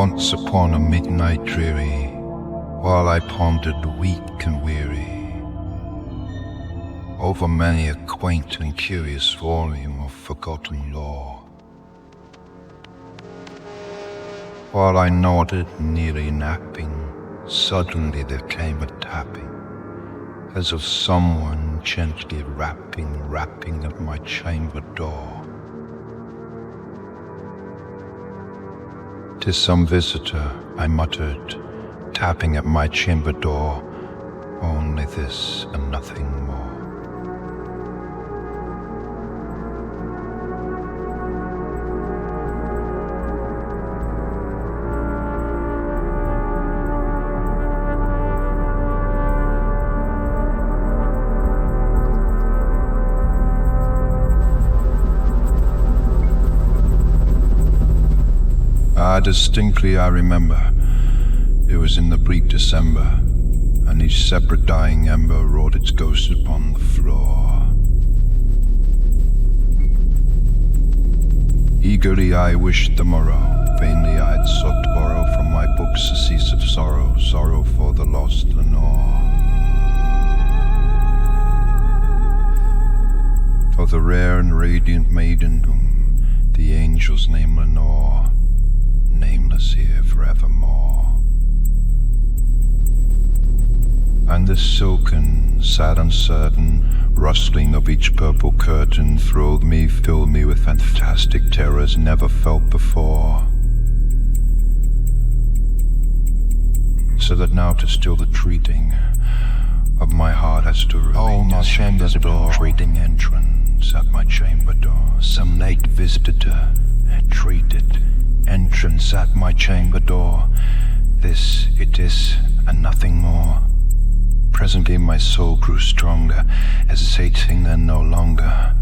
Once upon a midnight dreary, while I pondered weak and weary over many a quaint and curious volume of forgotten lore, while I nodded, nearly napping, suddenly there came a tapping, as of someone gently rapping at my chamber door. "'Tis some visitor," I muttered, tapping at my chamber door, "only this and nothing more." Distinctly I remember, it was in the bleak December, and each separate dying ember wrought its ghost upon the floor. Eagerly I wished the morrow, vainly I had sought to borrow from my books a cease of sorrow, sorrow for the lost Lenore. For the rare and radiant maiden whom the angels name Lenore, nameless here forevermore. And the silken, sad uncertain rustling of each purple curtain filled me with fantastic terrors never felt before. So that now to still the treating of my heart has to remain my chamber door, treating entrance at my chamber door. Some late visitor had treated entrance at my chamber door. This it is, and nothing more. Presently my soul grew stronger, hesitating then no longer.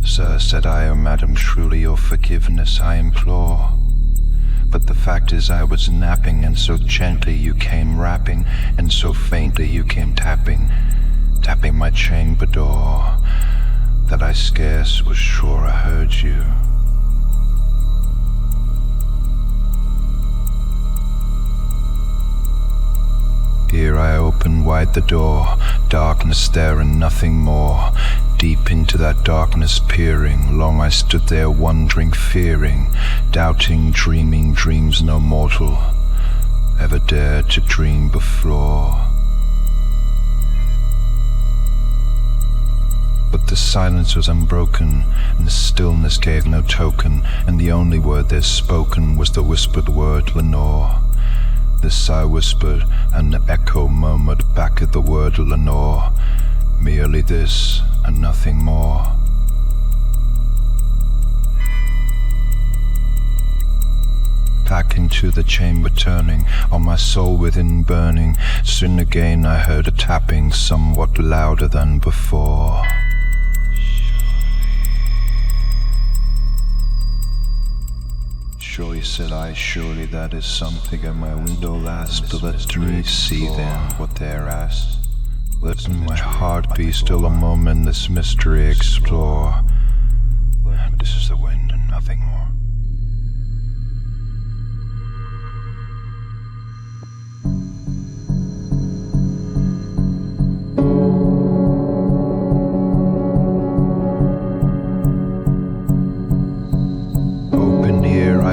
"Sir," said I, "oh madam, truly your forgiveness I implore. But the fact is I was napping, and so gently you came rapping, and so faintly you came tapping my chamber door, that I scarce was sure I heard you." Here I opened wide the door, darkness there and nothing more. Deep into that darkness peering, long I stood there wondering, fearing, doubting, dreaming dreams no mortal ever dared to dream before. But the silence was unbroken, and the stillness gave no token, and the only word there spoken was the whispered word Lenore. This I whispered, and the echo murmured back at the word Lenore, merely this and nothing more. Back into the chamber turning, on my soul within burning, soon again I heard a tapping somewhat louder than before. "Surely," said I, "surely that is something at my window last, but let me see then what there asked. Let my heart be still a moment, this mystery explore. This is the wind and nothing more."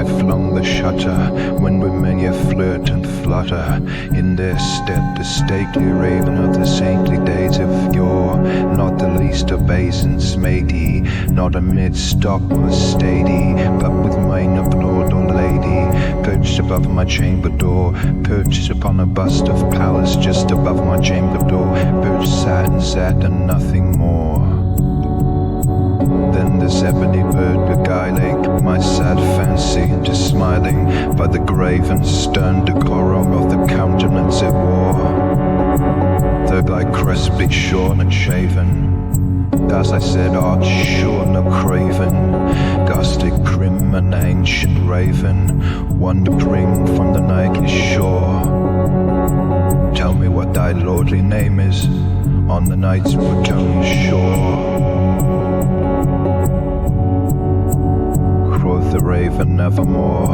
I flung the shutter, when with many a flirt and flutter, in their stead the stately raven of the saintly days of yore. Not the least obeisance made he, not amid stock or stady, but with mien of lord or lady, perched above my chamber door, perched upon a bust of Pallas just above my chamber door, perched sat and nothing more. Then this ebony bird beguiling my sad fancy into smiling by the grave and stern decorum of the countenance it wore. Though thy crest be shorn and shaven, as I said, art sure no craven, Gothic, grim and ancient raven, wandering from the nightly shore. Tell me what thy lordly name is on the night's Bretonian shore. Ch4 The Raven, Nevermore,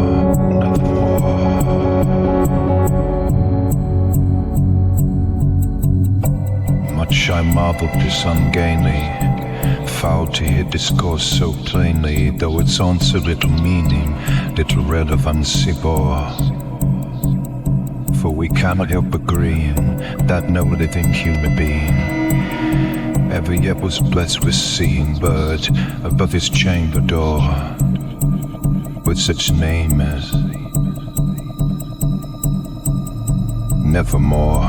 Much I marveled this ungainly, foul to hear discourse so plainly, though its answer little meaning, little relevancy bore. For we cannot help agreeing that no living human being ever yet was blessed with seeing bird above his chamber door, with such name as Nevermore.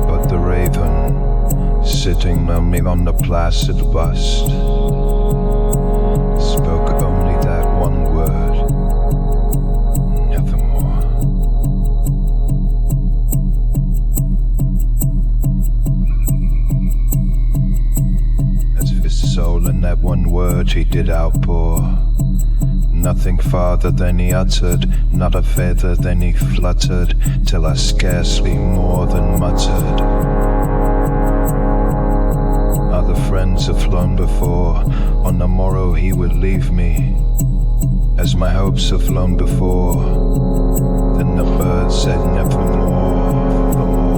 But the raven, sitting lonely on the placid bust, spoke only that one word, Nevermore. As if his soul in that one word he did outpour, nothing farther than he uttered, not a feather than he fluttered, till I scarcely more than muttered. Other friends have flown before, on the morrow he would leave me, as my hopes have flown before. Then the bird said nevermore, nevermore.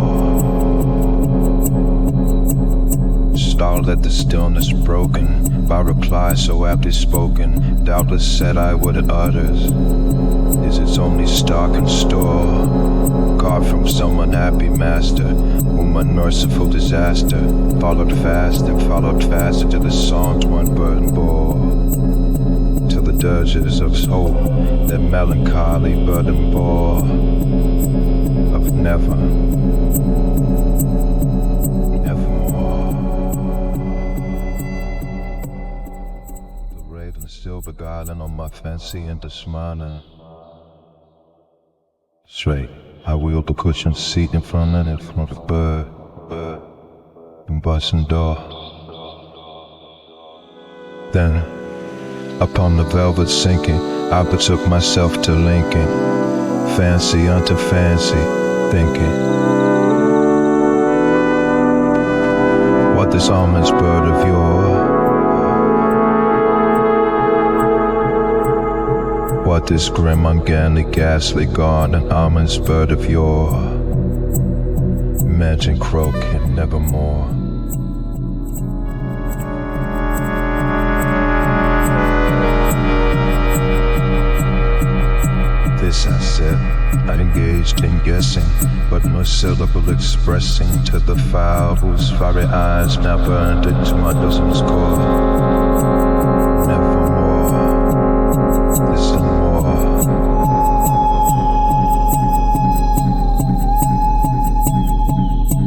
Startled at the stillness broken by reply so aptly spoken, doubtless said I what it utters is its only stock and store, carved from some unhappy master, whom unmerciful disaster followed fast and followed faster till the songs one burden bore, till the dirges of hope that melancholy burden bore of never. Still beguiling on my fancy into smana. Straight, I wheeled the cushioned seat in front of it, from the bird, and busting door. Then, upon the velvet sinking, I betook myself to linking, fancy unto fancy, thinking, what this almond's bird of yours, what this grim, uncanny, ghastly god and ominous bird of yore, imagine croaking nevermore. This I said, I engaged in guessing, but no syllable expressing to the fowl whose fiery eyes now burned into my bosam's core. Listen more.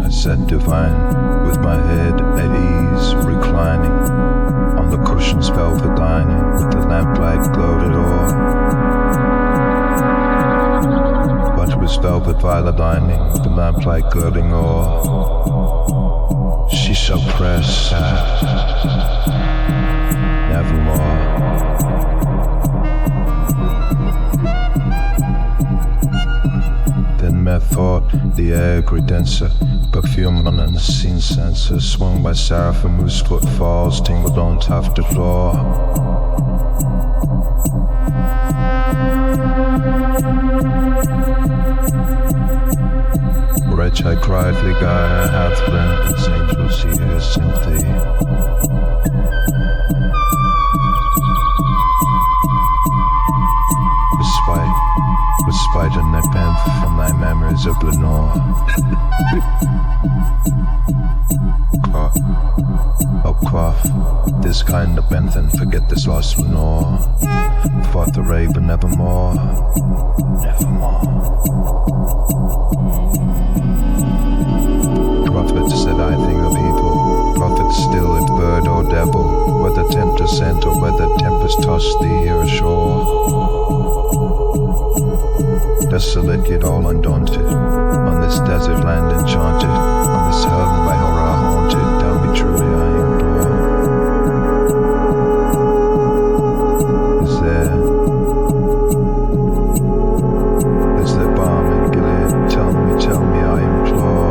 I sat divine, with my head at ease, reclining on the cushion's velvet lining, with the lamplight glowed o'er. But it was velvet violet lining, with the lamplight glowing o'er. She shall press, nevermore. Then methought the air grew denser, perfume on an unseen censer, swung by seraphim whose footfalls tingled on tufted floor. Wretch, I cried, the guy I have lent, its angels here sent thee. Respite in that pen from thy memories of Lenore. Cough, oh cough, this kind of benthen, forget this lost Lenore. Ch4 The Raven, nevermore, nevermore. Prophet said I think of evil, prophet still if bird or devil, whether tempter sent or whether tempest tossed thee here ashore. Desolate yet all undaunted, on this desert land enchanted, on this home by horror haunted, tell me truly I implore. Is there balm in Gilead? Tell me I implore.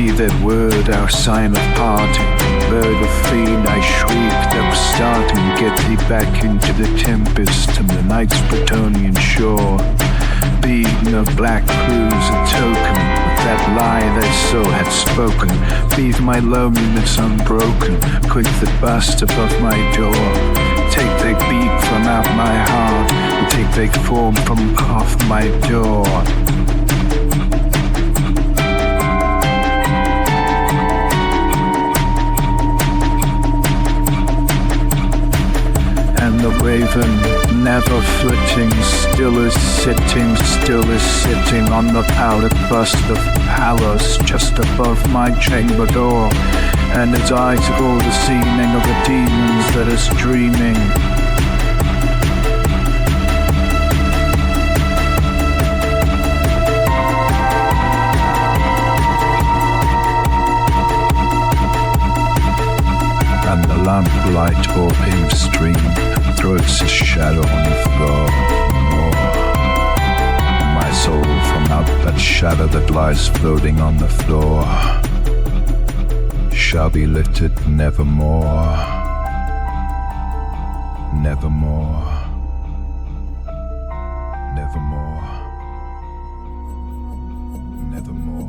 be that word our sign of parting. Bird of fiend I shrieked, upstarting, get thee back into the tempest and the night's Bretonian shore. Beaten of black crews a token, with that lie they so had spoken. Leave my loneliness unbroken, quick that bust above my door. Take thy beat from out my heart, and take thy form from off my door. And the raven, never flitting, still is sitting on the powdered bust of Pallas just above my chamber door, and its eyes are all the seeming of the demons that is dreaming. And the lamplight orbing stream throws a shadow on the floor. More. My soul from out that shadow that lies floating on the floor shall be lifted nevermore, nevermore, nevermore, nevermore.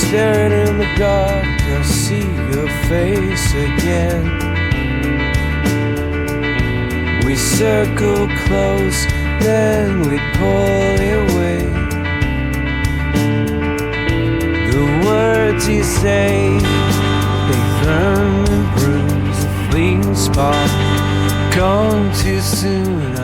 Staring in the dark, I'll see your face again. We circle close, then we pull away. The words you say, they burn and bruise a fleeting spark. Gone too soon,